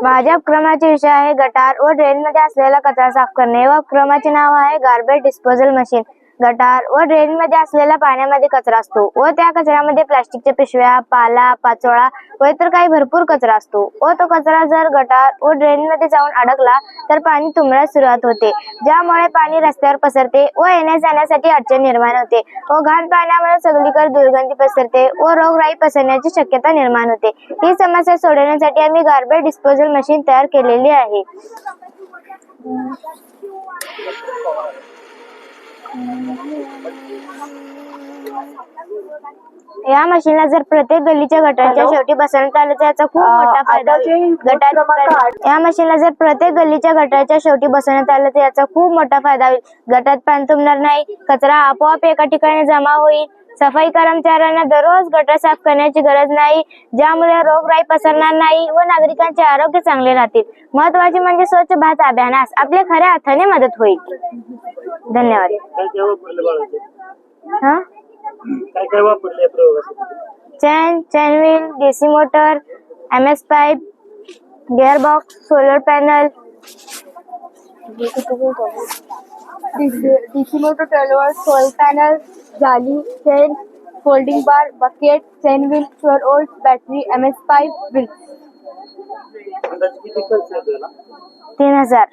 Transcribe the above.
माझ्या उपक्रमाचे विषय आहे गटार व ड्रेनमध्ये असलेला कचरा साफ करणे व उपक्रमाचे नाव आहे गार्बेज डिस्पोजल मशीन। गटार व ड्रेनमध्ये असलेल्या पाण्यामध्ये कचरा असतो व त्या कचऱ्यामध्ये प्लास्टिकच्या पिशव्या, पाला, पाचोळा व इतर काही भरपूर कचरा असतो व तो कचरा जर गटार व ड्रेनमध्ये जाऊन अडकला तर पाणी तुंबण्यास सुरुवात होते, ज्यामुळे पाणी रस्त्यावर पसरते व येण्या जाण्यासाठी अडचण निर्माण होते व घाण पाण्यामुळे सगळीकडे दुर्गंधी पसरते व रोगराई पसरण्याची शक्यता निर्माण होते। ही समस्या सोडवण्यासाठी आम्ही गार्बेज डिस्पोजल मशीन तयार केलेली आहे। या मशीनला जर प्रत्येक गल्लीच्या गटाराच्या शेवटी बसवण्यात आले तर याचा खूप मोठा फायदा होईल। या मशीनला जर प्रत्येक गल्लीच्या गटाराच्या शेवटी बसवण्यात आले तर याचा खूप मोठा फायदा होईल। गटारात पाणी तुंबणार नाही, कचरा आपोआप एका ठिकाणी जमा होईल, सफाई कर्मचाऱ्यांना दररोज गटार साफ करण्याची गरज नाही, ज्यामुळे रोगराई पसरणार नाही व नागरिकांचे आरोग्य चांगले राहतील। महत्त्वाचे म्हणजे स्वच्छ भारत अभियानास आपल्या खऱ्या अर्थाने मदत होईल। धन्यवाद। काय वापरले प्रयोगासाठी? Chain wheel, DC motor, MS pipe, gear box, solar panel, DC motor, 12 volt, solar panel, जाली, chain, folding bar, bucket, chain wheel, 12 volt, battery, MS pipe, wheel. अंदाजे किती खर्च येतो याला? 3000।